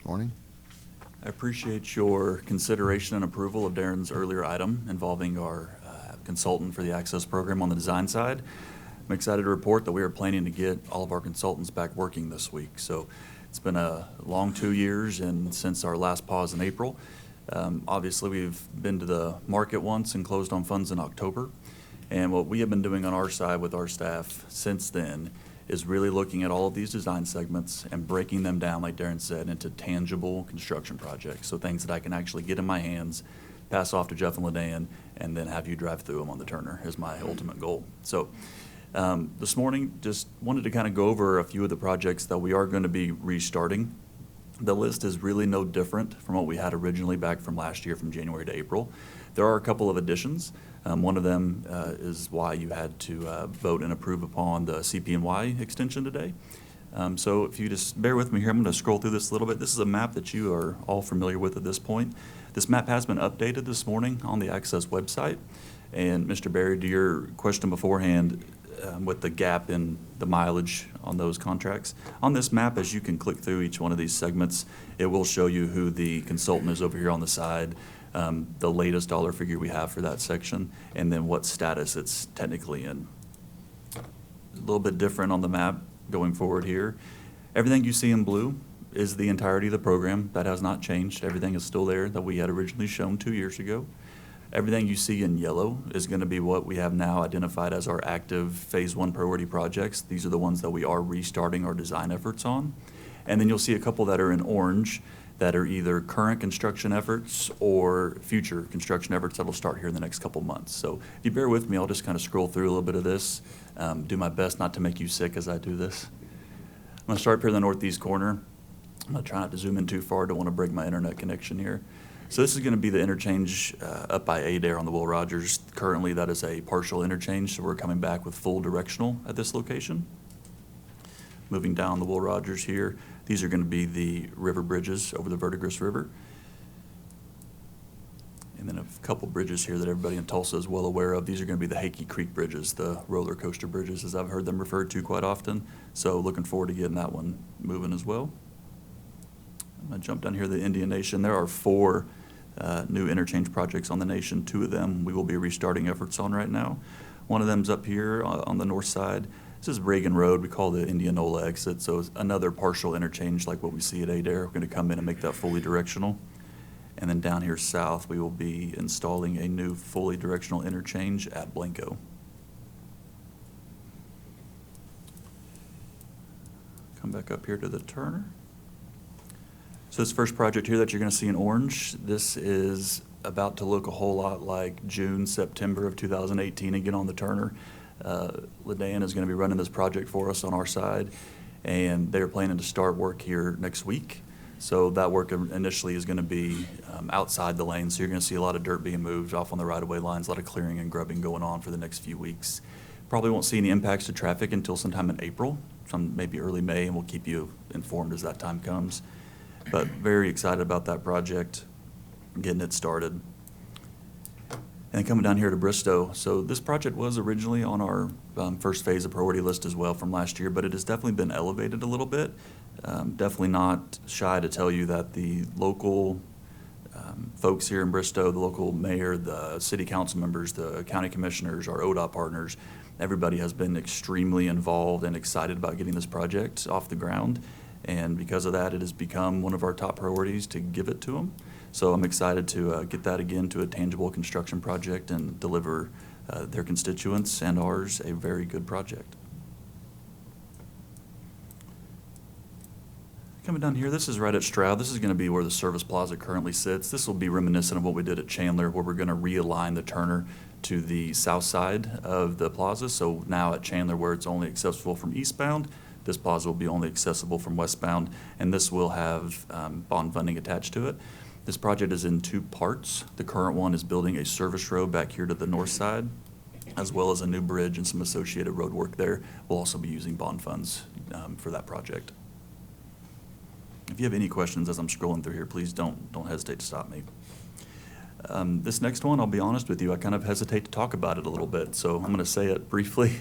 Morning. I appreciate your consideration and approval of Darren's earlier item involving our consultant for the Access program on the design side. I'm excited to report that we are planning to get all of our consultants back working this week. So it's been a long 2 years and since our last pause in April. Obviously, we've been to the market once and closed on funds in October. And what we have been doing on our side with our staff since then is really looking at all of these design segments and breaking them down, like Darren said, into tangible construction projects. So things that I can actually get in my hands, pass off to Jeff and LaDan, and then have you drive through them on the Turner is my ultimate goal. So this morning, just wanted to kind of go over a few of the projects that we are going to be restarting. The list is really no different from what we had originally back from last year, from January to April. There are a couple of additions. One of them is why you had to vote and approve upon the CP&Y extension today. So if you just bear with me here, I'm going to scroll through this a little bit. This is a map that you are all familiar with at this point. This map has been updated this morning on the Access website. And Mr. Barry, to your question beforehand, with the gap in the mileage on those contracts. On this map, as you can click through each one of these segments, it will show you who the consultant is over here on the side, the latest dollar figure we have for that section, and then what status it's technically in. A little bit different on the map going forward here. Everything you see in blue is the entirety of the program. That has not changed. Everything is still there that we had originally shown 2 years ago. Everything you see in yellow is going to be what we have now identified as our active Phase 1 priority projects. These are the ones that we are restarting our design efforts on. And then you'll see a couple that are in orange that are either current construction efforts or future construction efforts that will start here in the next couple months. So if you bear with me, I'll just kind of scroll through a little bit of this, do my best not to make you sick as I do this. I'm going to start up here in the northeast corner. I'm going to try not to zoom in too far. Don't want to break my internet connection here. So this is going to be the interchange up by Adair on the Will Rogers. Currently, that is a partial interchange, so we're coming back with full directional at this location. Moving down the Will Rogers here, these are going to be the river bridges over the Verdigris River. And then a couple bridges here that everybody in Tulsa is well aware of. These are going to be the Hakey Creek bridges, the roller coaster bridges, as I've heard them referred to quite often. So looking forward to getting that one moving as well. I'm going to jump down here to the Indian Nation. There are 4 new interchange projects on the Nation. 2 of them we will be restarting efforts on right now. One of them's up here on the north side. This is Reagan Road. We call the Indianola exit, so it's another partial interchange like what we see at Adair. We're going to come in and make that fully directional. And then down here south, we will be installing a new fully directional interchange at Blanco. Come back up here to the Turner. So this first project here that you're going to see in orange, this is about to look a whole lot like June, September of 2018 again on the Turner. LaDan is going to be running this project for us on our side, and they're planning to start work here next week. So that work initially is going to be outside the lane, so you're going to see a lot of dirt being moved off on the right-of-way lines, a lot of clearing and grubbing going on for the next few weeks. Probably won't see any impacts to traffic until sometime in April, maybe early May, and we'll keep you informed as that time comes. But very excited about that project, getting it started. And then coming down here to Bristow. So this project was originally on our first phase of priority list as well from last year, but it has definitely been elevated a little bit. Definitely not shy to tell you that the local folks here in Bristow, the local mayor, the city council members, the county commissioners, our OTA partners, everybody has been extremely involved and excited about getting this project off the ground. And because of that, it has become one of our top priorities to give it to them. So I'm excited to get that again to a tangible construction project and deliver their constituents and ours a very good project. Coming down here, this is right at Stroud. This is going to be where the service plaza currently sits. This will be reminiscent of what we did at Chandler, where we're going to realign the Turner to the south side of the plaza. So now at Chandler, where it's only accessible from eastbound, this plaza will be only accessible from westbound, and this will have bond funding attached to it. This project is in 2 parts. The current one is building a service road back here to the north side, as well as a new bridge and some associated road work there. We'll also be using bond funds for that project. If you have any questions as I'm scrolling through here, please don't hesitate to stop me. This next one, I'll be honest with you, I kind of hesitate to talk about it a little bit, so I'm going to say it briefly.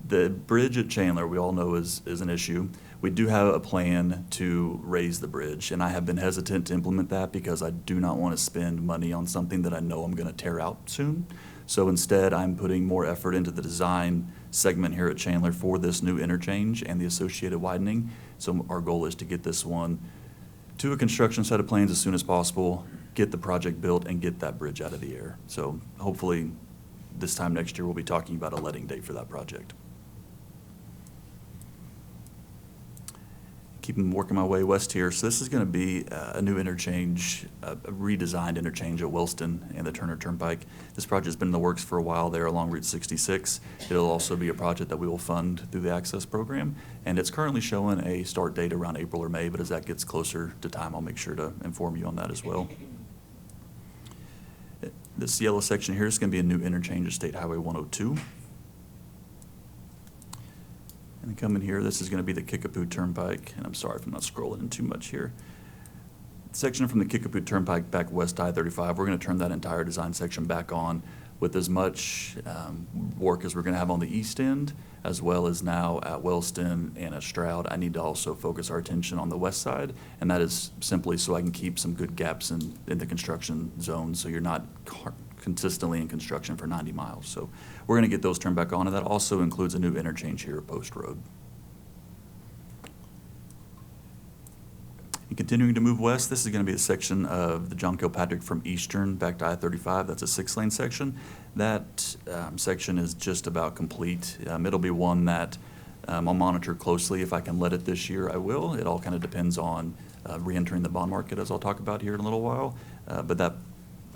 The bridge at Chandler, we all know is an issue. We do have a plan to raise the bridge, and I have been hesitant to implement that because I do not want to spend money on something that I know I'm going to tear out soon. So instead, I'm putting more effort into the design segment here at Chandler for this new interchange and the associated widening. So our goal is to get this one to a construction set of plans as soon as possible, get the project built, and get that bridge out of the air. So hopefully this time next year, we'll be talking about a letting date for that project. Keeping working my way west here. So this is going to be a new interchange, a redesigned interchange at Williston and the Turnpike. This project has been in the works for a while there along Route 66. It'll also be a project that we will fund through the Access program, and it's currently showing a start date around April or May, but as that gets closer to time, I'll make sure to inform you on that as well. This yellow section here is going to be a new interchange of State Highway 102. And coming here, this is going to be the Kickapoo Turnpike, and I'm sorry if I'm not scrolling in too much here. Section from the Kickapoo Turnpike back west I-35, we're going to turn that entire design section back on with as much work as we're going to have on the east end, as well as now at Williston and at Stroud. I need to also focus our attention on the west side, and that is simply so I can keep some good gaps in the construction zone so you're not consistently in construction for 90 miles. So we're going to get those turned back on, and that also includes a new interchange here at Post Road. And continuing to move west, this is going to be a section of the John Kilpatrick from Eastern back to I-35. That's a 6-lane section. That section is just about complete. It'll be one that I'll monitor closely. If I can let it this year, I will. It all kind of depends on re-entering the bond market, as I'll talk about here in a little while. But that,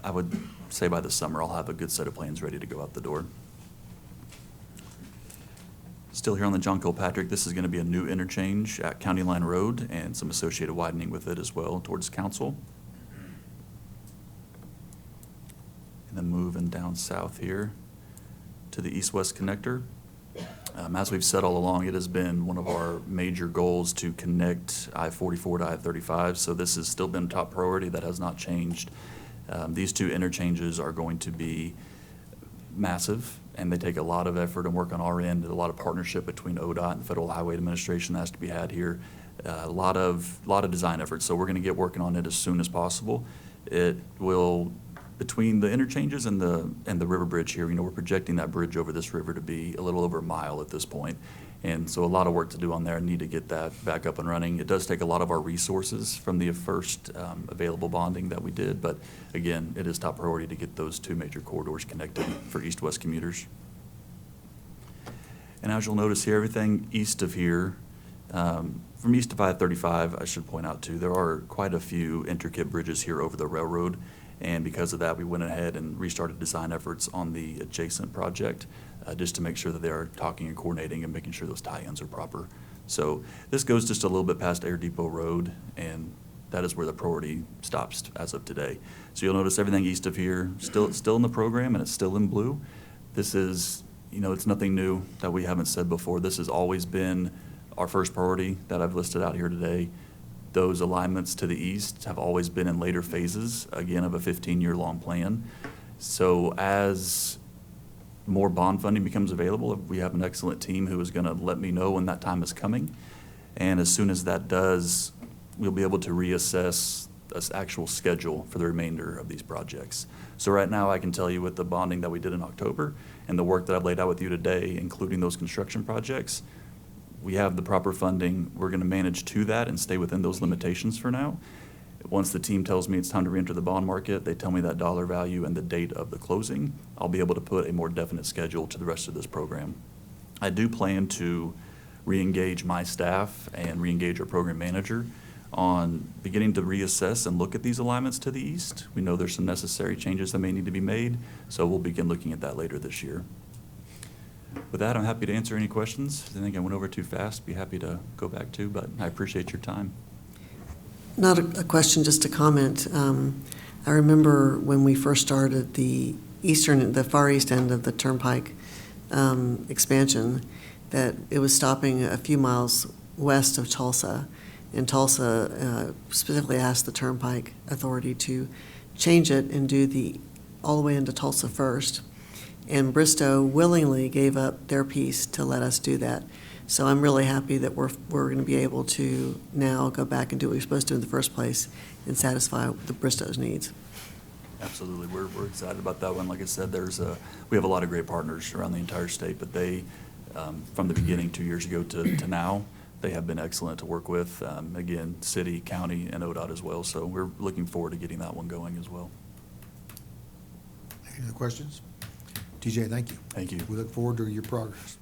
I would say by the summer, I'll have a good set of plans ready to go out the door. Still here on the John Kilpatrick, this is going to be a new interchange at County Line Road and some associated widening with it as well towards Council. And then moving down south here to the east-west connector. As we've said all along, it has been one of our major goals to connect I-44 to I-35, so this has still been top priority. That has not changed. These two interchanges are going to be massive, and they take a lot of effort and work on our end, and a lot of partnership between ODOT and the Federal Highway Administration that has to be had here. A lot of design efforts, so we're going to get working on it as soon as possible. It will, between the interchanges and the river bridge here, we're projecting that bridge over this river to be a little over a mile at this point. And so a lot of work to do on there. Need to get that back up and running. It does take a lot of our resources from the first available bonding that we did, but again, it is top priority to get those two major corridors connected for east-west commuters. And as you'll notice here, everything east of here, from east of I-35, I should point out too, there are quite a few intricate bridges here over the railroad, and because of that, we went ahead and restarted design efforts on the adjacent project just to make sure that they are talking and coordinating and making sure those tie-ins are proper. So this goes just a little bit past Air Depot Road, and that is where the priority stops as of today. So you'll notice everything east of here still in the program, and it's still in blue. This is, it's nothing new that we haven't said before. This has always been our first priority that I've listed out here today. Those alignments to the east have always been in later phases, again, of a 15-year-long plan. So as more bond funding becomes available, we have an excellent team who is going to let me know when that time is coming. And as soon as that does, we'll be able to reassess this actual schedule for the remainder of these projects. So right now, I can tell you with the bonding that we did in October and the work that I've laid out with you today, including those construction projects, we have the proper funding. We're going to manage to that and stay within those limitations for now. Once the team tells me it's time to reenter the bond market, they tell me that dollar value and the date of the closing, I'll be able to put a more definite schedule to the rest of this program. I do plan to re-engage my staff and re-engage our program manager on beginning to reassess and look at these alignments to the east. We know there's some necessary changes that may need to be made, so we'll begin looking at that later this year. With that, I'm happy to answer any questions. If I think I went over too fast, be happy to go back to, but I appreciate your time. Not a question, just a comment. I remember when we first started the far east end of the Turnpike expansion, that it was stopping a few miles west of Tulsa, and Tulsa specifically asked the Turnpike Authority to change it and do all the way into Tulsa first. And Bristow willingly gave up their piece to let us do that. So I'm really happy that we're going to be able to now go back and do what we were supposed to do in the first place and satisfy the Bristow's needs. Absolutely. We're excited about that one. Like I said, we have a lot of great partners around the entire state, but they, from the beginning 2 years ago to now, they have been excellent to work with. Again, city, county, and ODOT as well. So we're looking forward to getting that one going as well. Any other questions? TJ, thank you. Thank you. We look forward to your progress.